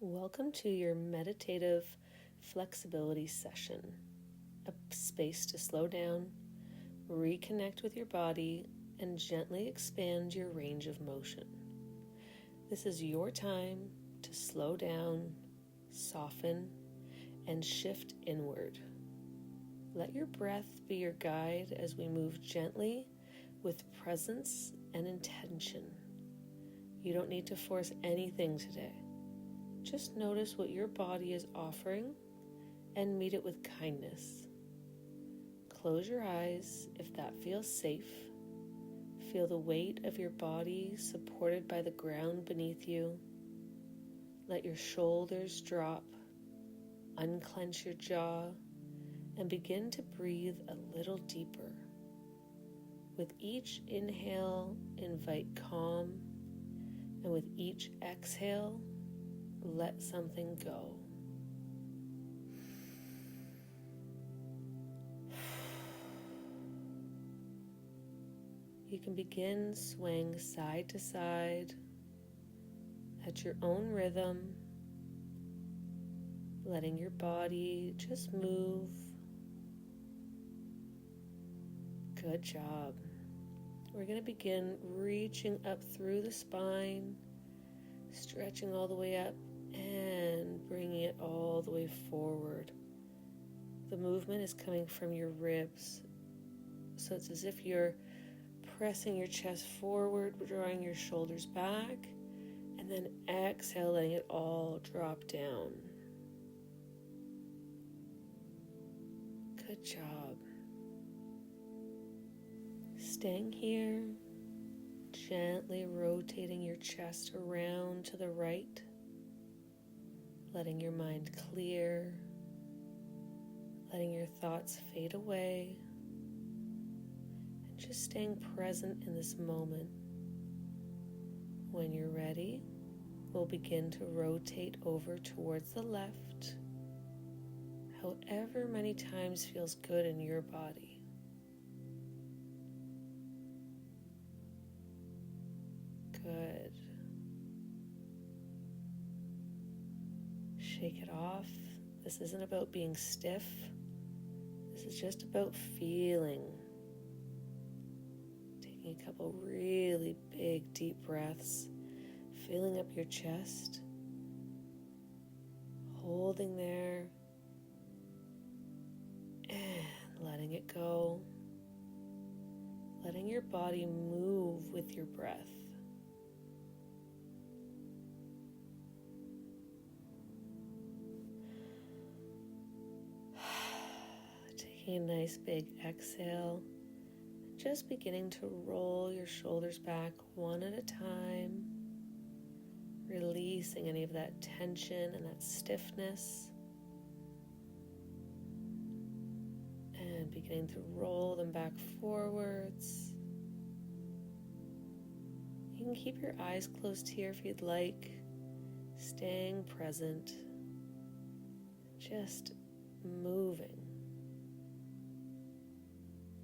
Welcome to your meditative flexibility session, a space to slow down, reconnect with your body, and gently expand your range of motion. This is your time to slow down, soften, and shift inward. Let your breath be your guide as we move gently with presence and intention. You don't need to force anything today. Just notice what your body is offering and meet it with kindness. Close your eyes if that feels safe. Feel the weight of your body supported by the ground beneath you. Let your shoulders drop. Unclench your jaw and begin to breathe a little deeper. With each inhale, invite calm, and with each exhale, let something go. You can begin swaying side to side at your own rhythm, letting your body just move. Good job. We're going to begin reaching up through the spine, stretching all the way up and bringing it all the way forward. The movement is coming from your ribs, so it's as if you're pressing your chest forward, drawing your shoulders back, and then exhale, letting it all drop down. Good job. Staying here, gently rotating your chest around to the right, letting your mind clear, letting your thoughts fade away, and just staying present in this moment. When you're ready, we'll begin to rotate over towards the left, however many times feels good in your body. Good. Shake it off. This isn't about being stiff. This is just about feeling. Taking a couple really big, deep breaths, filling up your chest, holding there, and letting it go. Letting your body move with your breath. Taking a nice big exhale, just beginning to roll your shoulders back one at a time, releasing any of that tension and that stiffness, and beginning to roll them back forwards. You can keep your eyes closed here if you'd like, staying present, just moving.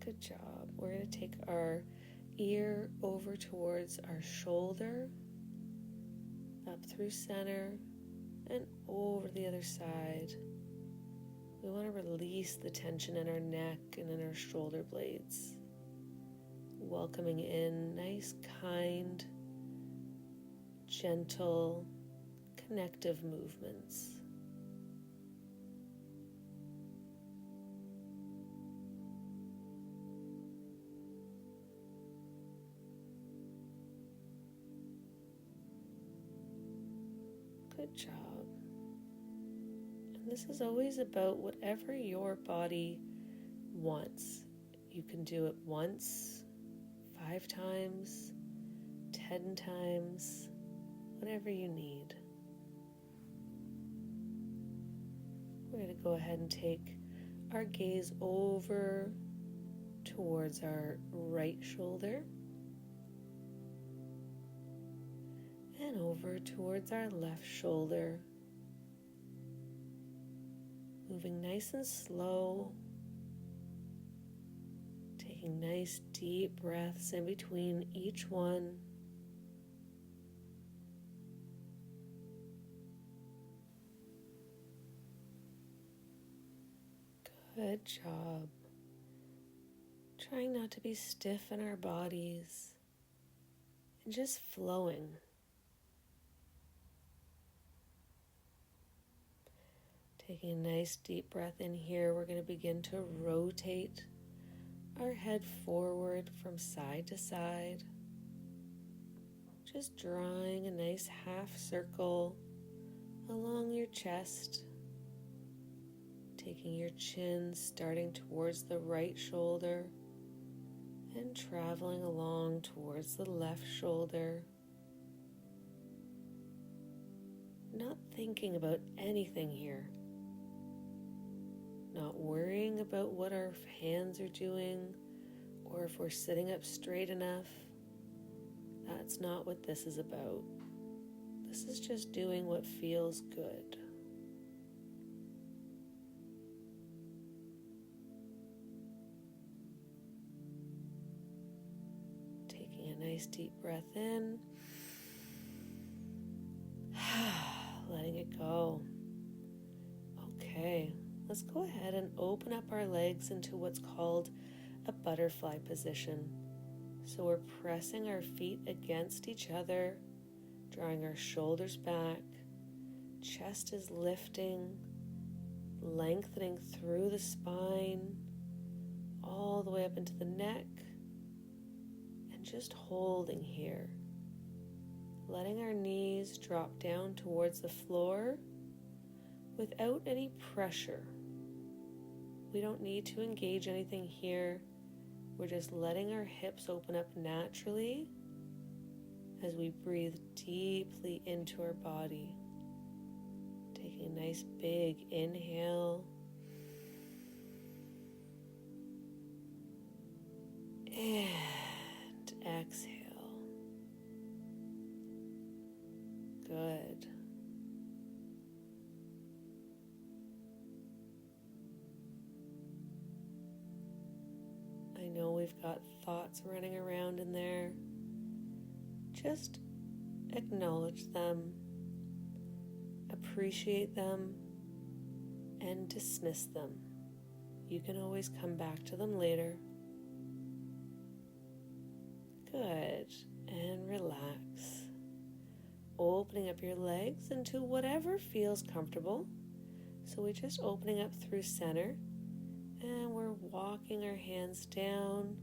Good job. We're going to take our ear over towards our shoulder, up through center, and over the other side. We want to release the tension in our neck and in our shoulder blades, welcoming in nice, kind, gentle, connective movements. Good job. And this is always about whatever your body wants. You can do it once, 5 times, 10 times, whatever you need. We're going to go ahead and take our gaze over towards our right shoulder and over towards our left shoulder. Moving nice and slow, taking nice deep breaths in between each one. Good job. Trying not to be stiff in our bodies and just flowing. Taking a nice deep breath in here, we're going to begin to rotate our head forward from side to side. Just drawing a nice half circle along your chest. Taking your chin starting towards the right shoulder and traveling along towards the left shoulder. Not thinking about anything here. Not worrying about what our hands are doing or if we're sitting up straight enough. That's not what this is about. This is just doing what feels good. Taking a nice deep breath in. Letting it go. Okay, let's go ahead and open up our legs into what's called a butterfly position. So we're pressing our feet against each other, drawing our shoulders back, chest is lifting, lengthening through the spine, all the way up into the neck, and just holding here. Letting our knees drop down towards the floor without any pressure. We don't need to engage anything here. We're just letting our hips open up naturally as we breathe deeply into our body. Taking a nice big inhale. And exhale. Good. I know we've got thoughts running around in there. Just acknowledge them, appreciate them, and dismiss them. You can always come back to them later. Good. And relax. Opening up your legs into whatever feels comfortable. So we're just opening up through center. And we're walking our hands down,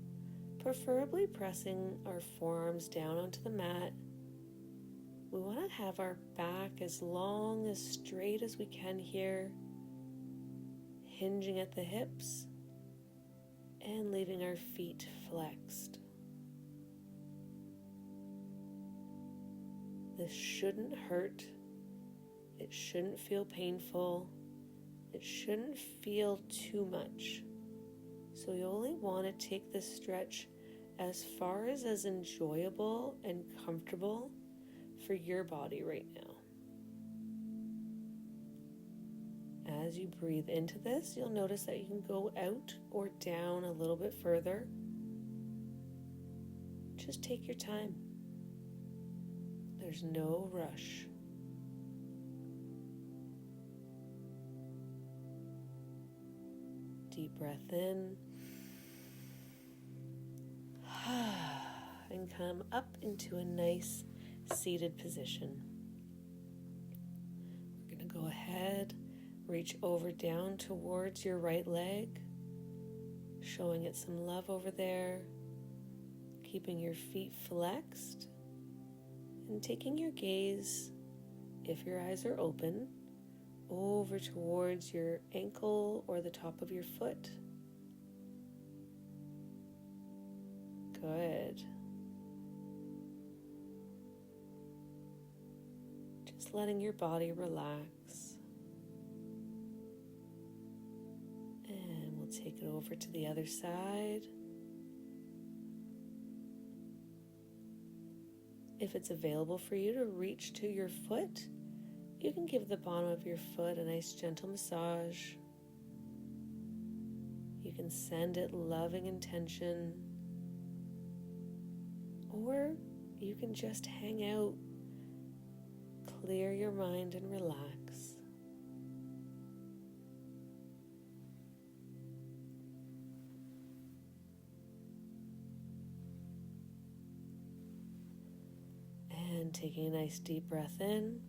preferably pressing our forearms down onto the mat. We want to have our back as long, as straight as we can here, hinging at the hips and leaving our feet flexed. This shouldn't hurt. It shouldn't feel painful. It shouldn't feel too much. So you only want to take this stretch as far as enjoyable and comfortable for your body right now. As you breathe into this, you'll notice that you can go out or down a little bit further. Just take your time. There's no rush. Deep breath in. And come up into a nice seated position. We're going to go ahead, reach over down towards your right leg, showing it some love over there, keeping your feet flexed, and taking your gaze, if your eyes are open, over towards your ankle or the top of your foot. Good. Just letting your body relax. And we'll take it over to the other side. If it's available for you to reach to your foot, you can give the bottom of your foot a nice gentle massage. You can send it loving intention. Or you can just hang out, clear your mind and relax. And taking a nice deep breath in.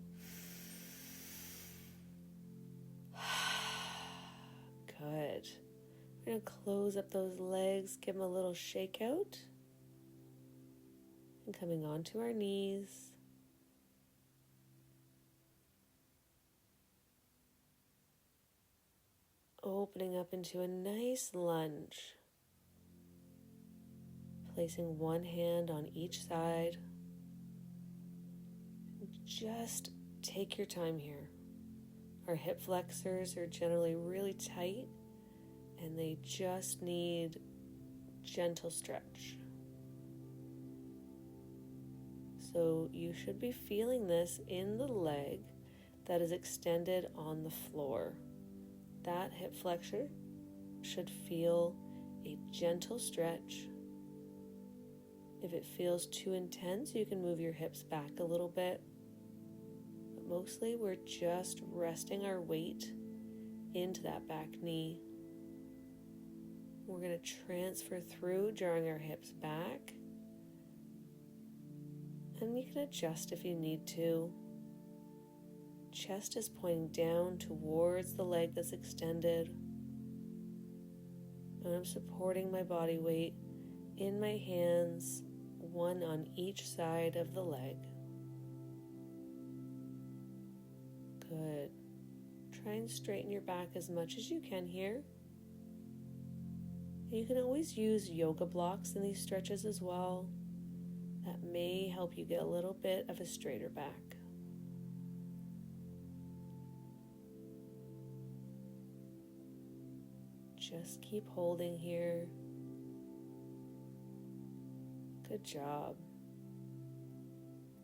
Good. We're going to close up those legs, give them a little shake out. And coming onto our knees. Opening up into a nice lunge. Placing one hand on each side. Just take your time here. Our hip flexors are generally really tight and they just need gentle stretch. So you should be feeling this in the leg that is extended on the floor. That hip flexor should feel a gentle stretch. If it feels too intense, you can move your hips back a little bit. But mostly we're just resting our weight into that back knee. We're going to transfer through, drawing our hips back. And you can adjust if you need to. Chest is pointing down towards the leg that's extended. And I'm supporting my body weight in my hands, one on each side of the leg. Good. Try and straighten your back as much as you can here. You can always use yoga blocks in these stretches as well. That may help you get a little bit of a straighter back. Just keep holding here. Good job.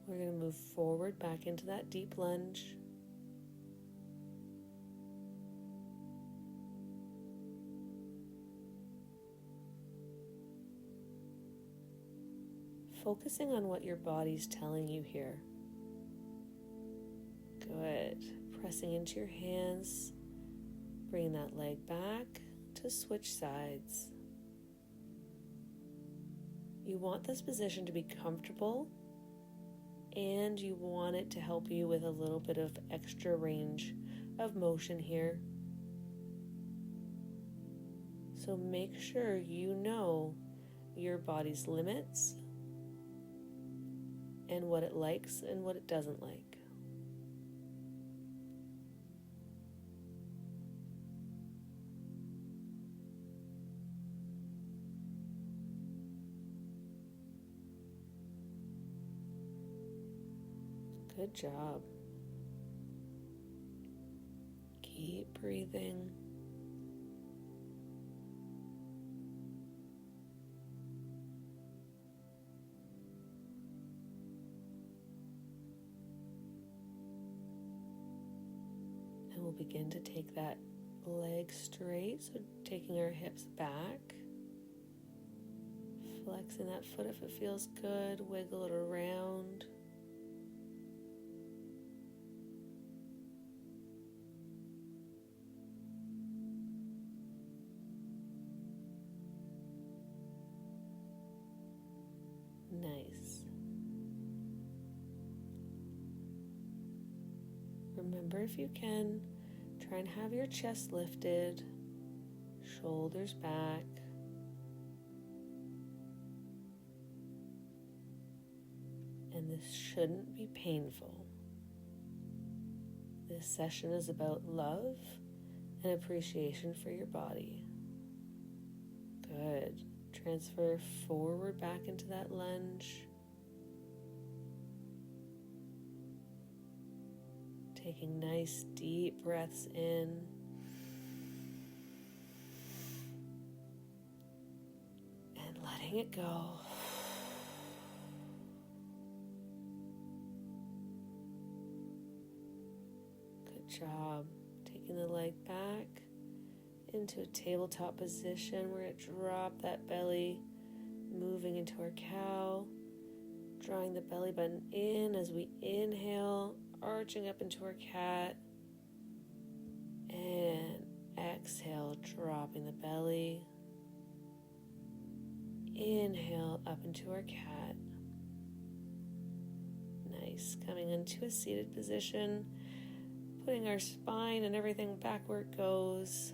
We're going to move forward back into that deep lunge. Focusing on what your body's telling you here. Good. Pressing into your hands. Bring that leg back to switch sides. You want this position to be comfortable, and you want it to help you with a little bit of extra range of motion here. So make sure you know your body's limits and what it likes and what it doesn't like. Good job. Keep breathing. And we'll begin to take that leg straight, so taking our hips back. Flexing that foot if it feels good, wiggle it around. Nice. Remember, if you can, try and have your chest lifted, shoulders back. And this shouldn't be painful. This session is about love and appreciation for your body. Good. Transfer forward back into that lunge. Taking nice deep breaths in. And letting it go. Good job. Taking the leg back into a tabletop position. We're going to drop that belly, moving into our cow, drawing the belly button in as we inhale, arching up into our cat, and exhale, dropping the belly. Inhale up into our cat. Nice. Nice. Coming into a seated position, putting our spine and everything back where it goes.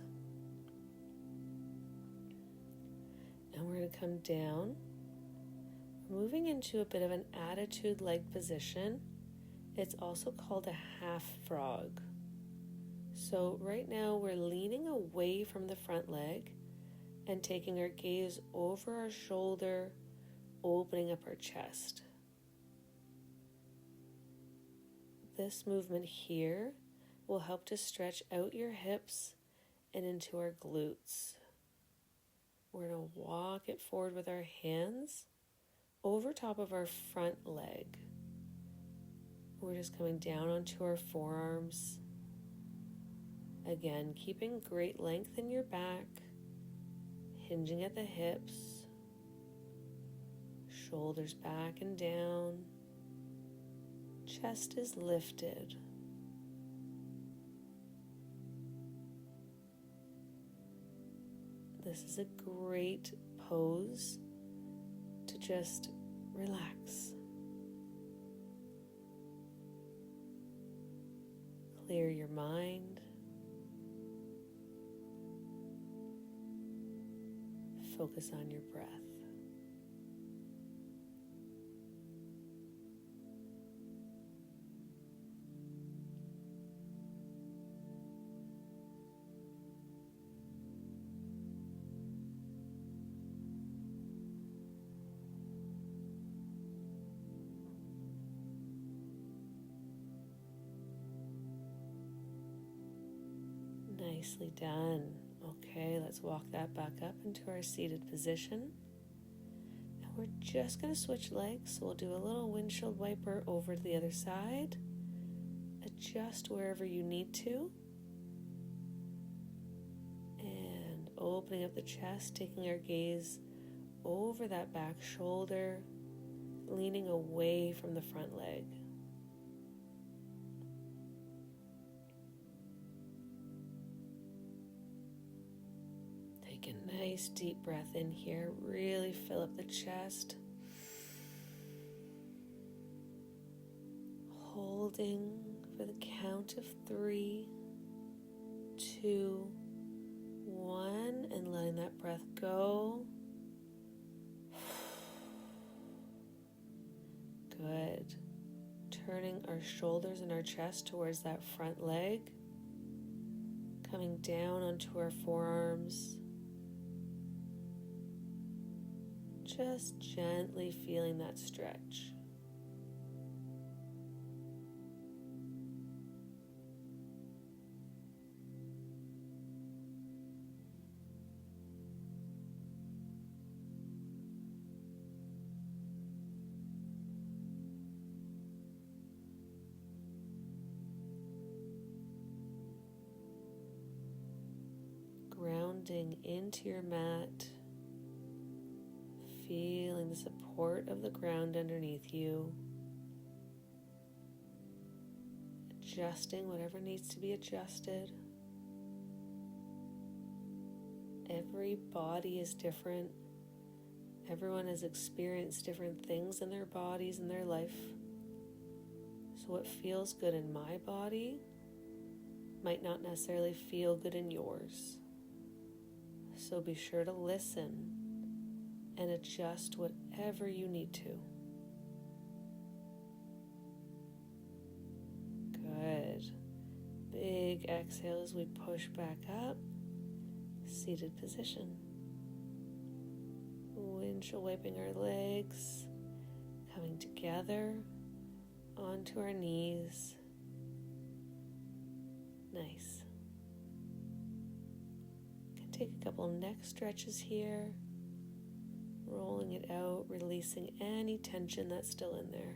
And we're going to come down. We're moving into a bit of an attitude-like position. It's also called a half frog. So right now we're leaning away from the front leg and taking our gaze over our shoulder, opening up our chest. This movement here will help to stretch out your hips and into our glutes. We're going to walk it forward with our hands over top of our front leg. We're just coming down onto our forearms. Again, keeping great length in your back, hinging at the hips, shoulders back and down, chest is lifted. This is a great pose to just relax. Clear your mind. Focus on your breath. Nicely done. Okay, let's walk that back up into our seated position. And we're just going to switch legs. So we'll do a little windshield wiper over to the other side. Adjust wherever you need to. And opening up the chest, taking our gaze over that back shoulder, leaning away from the front leg. Take a nice deep breath in here. Really fill up the chest. Holding for the count of 3, 2, 1, and letting that breath go. Good. Turning our shoulders and our chest towards that front leg. Coming down onto our forearms. Just gently feeling that stretch. Grounding into your mat. Feeling the support of the ground underneath you. Adjusting whatever needs to be adjusted. Every body is different. Everyone has experienced different things in their bodies and their life. So what feels good in my body might not necessarily feel good in yours. So be sure to listen and adjust whatever you need to. Good. Big exhale as we push back up. Seated position. Windshield wiping our legs. Coming together onto our knees. Nice. Can take a couple neck stretches here. Rolling it out, releasing any tension that's still in there.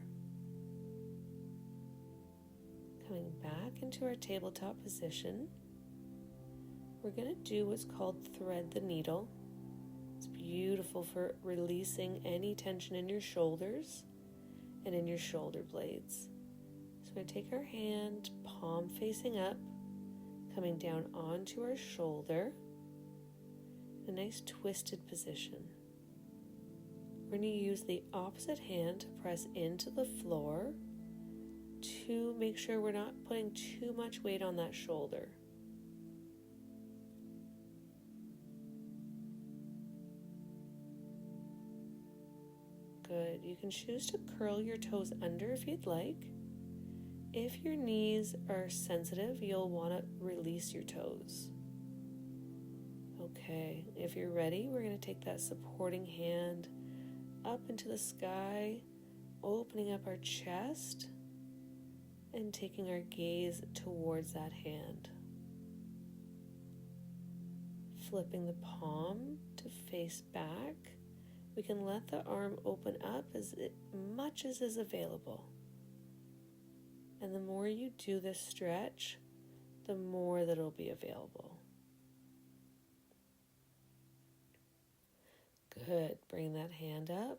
Coming back into our tabletop position, we're going to do what's called thread the needle. It's beautiful for releasing any tension in your shoulders and in your shoulder blades. So we're going to take our hand, palm facing up, coming down onto our shoulder, a nice twisted position. We're going to use the opposite hand to press into the floor to make sure we're not putting too much weight on that shoulder. Good. You can choose to curl your toes under if you'd like. If your knees are sensitive, you'll want to release your toes. Okay, if you're ready, we're going to take that supporting hand up into the sky, opening up our chest and taking our gaze towards that hand. Flipping the palm to face back, we can let the arm open up as much as is available. And the more you do this stretch, the more that it'll be available. Good. Bring that hand up,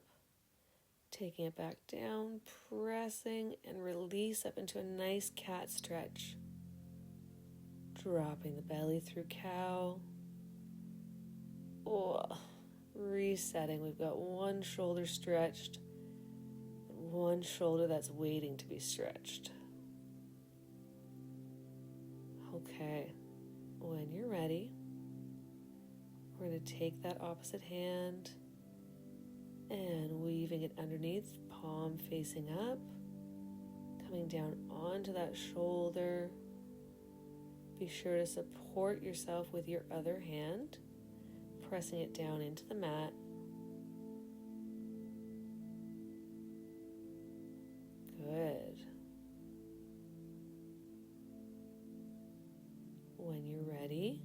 taking it back down, pressing and release up into a nice cat stretch. Dropping the belly through cow. Resetting. We've got one shoulder stretched, and one shoulder that's waiting to be stretched. Okay, when you're ready, we're going to take that opposite hand and weaving it underneath, palm facing up, coming down onto that shoulder. Be sure to support yourself with your other hand, pressing it down into the mat. Good. When you're ready,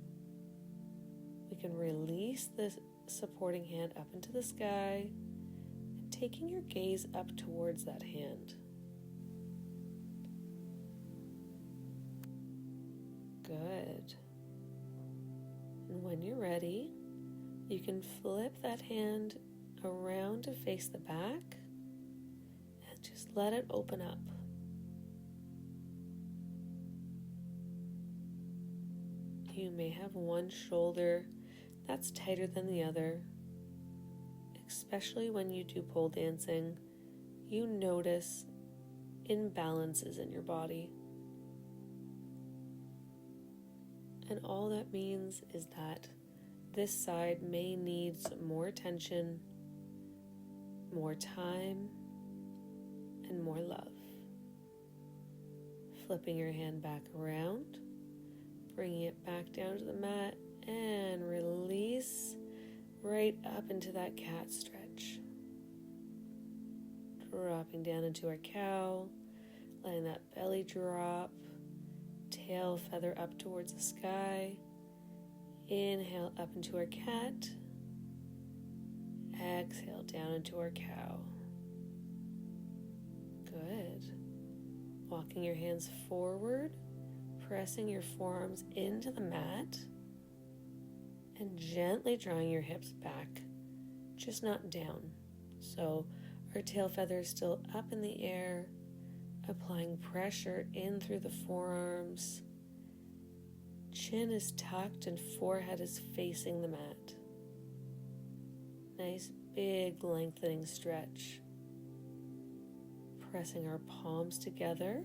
we can release the supporting hand up into the sky and taking your gaze up towards that hand. Good. And when you're ready, you can flip that hand around to face the back and just let it open up. You may have one shoulder that's tighter than the other. Especially when you do pole dancing, you notice imbalances in your body. And all that means is that this side may need some more attention, more time, and more love. Flipping your hand back around, bringing it back down to the mat, and release right up into that cat stretch. Dropping down into our cow, letting that belly drop, tail feather up towards the sky. Inhale up into our cat. Exhale down into our cow. Good. Walking your hands forward, pressing your forearms into the mat, and gently drawing your hips back, just not down. So our tail feather is still up in the air, applying pressure in through the forearms. Chin is tucked and forehead is facing the mat. Nice big lengthening stretch. Pressing our palms together,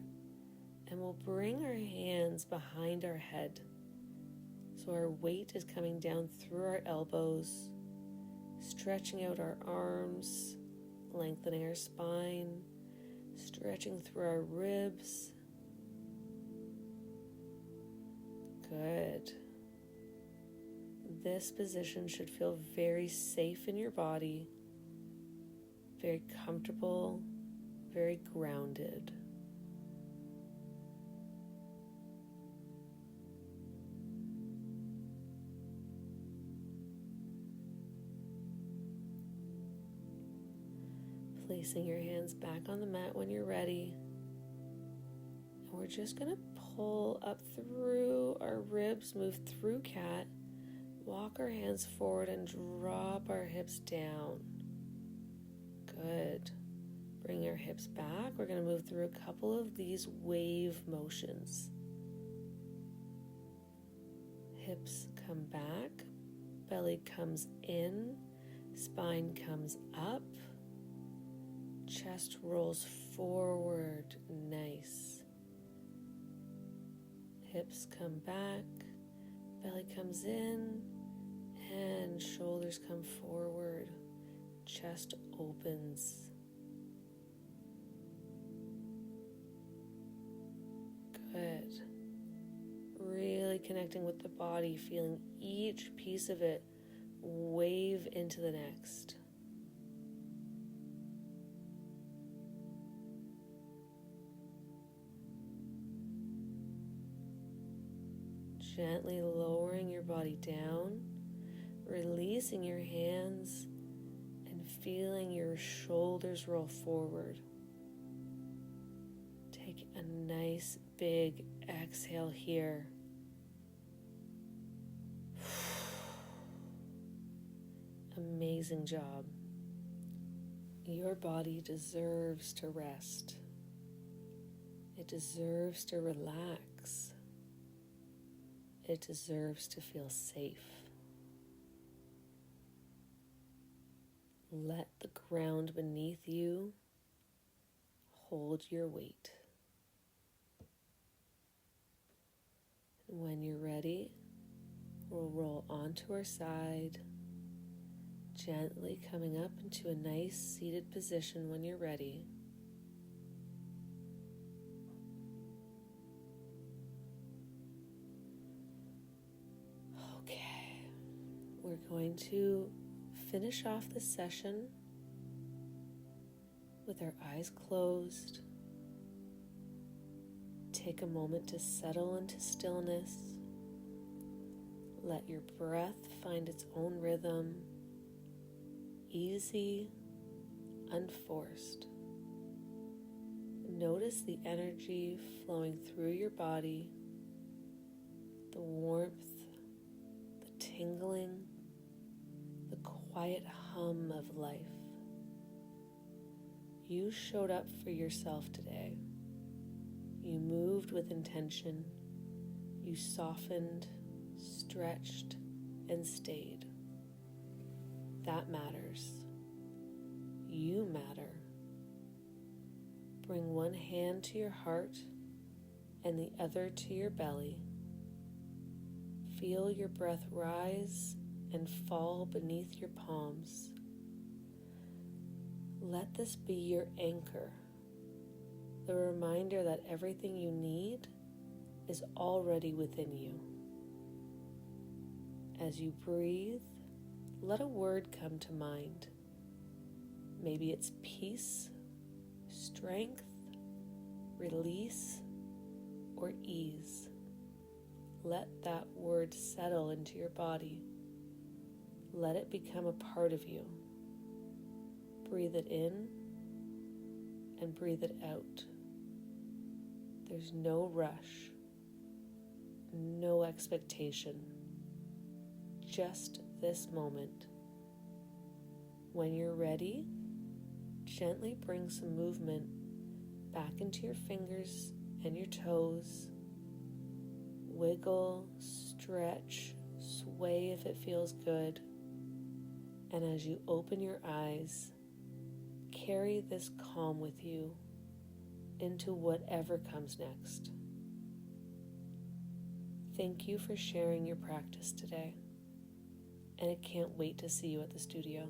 and we'll bring our hands behind our head. So our weight is coming down through our elbows, stretching out our arms, lengthening our spine, stretching through our ribs. Good. This position should feel very safe in your body, very comfortable, very grounded. Placing your hands back on the mat when you're ready. And we're just going to pull up through our ribs, move through cat, walk our hands forward and drop our hips down. Good. Bring our hips back. We're going to move through a couple of these wave motions. Hips come back, belly comes in, spine comes up, Chest rolls forward, nice. Hips come back, belly comes in, and shoulders come forward. Chest opens. Good. Really connecting with the body, feeling each piece of it wave into the next. Gently lowering your body down, releasing your hands, and feeling your shoulders roll forward. Take a nice big exhale here. Amazing job. Your body deserves to rest. It deserves to relax. It deserves to feel safe. Let the ground beneath you hold your weight. And when you're ready, we'll roll onto our side, gently coming up into a nice seated position when you're ready. Okay, we're going to finish off this session with our eyes closed. Take a moment to settle into stillness. Let your breath find its own rhythm, easy, unforced. Notice the energy flowing through your body, the warmth, the tingling, the quiet hum of life. You showed up for yourself today. You moved with intention. You softened, stretched, and stayed. That matters. You matter. Bring one hand to your heart and the other to your belly. Feel your breath rise and fall beneath your palms. Let this be your anchor, the reminder that everything you need is already within you. As you breathe, let a word come to mind. Maybe it's peace, strength, release, or ease. Let that word settle into your body. Let it become a part of you. Breathe it in and breathe it out. There's no rush, no expectation, just this moment. When you're ready, gently bring some movement back into your fingers and your toes. Wiggle, stretch, sway if it feels good. And as you open your eyes, carry this calm with you into whatever comes next. Thank you for sharing your practice today, and I can't wait to see you at the studio.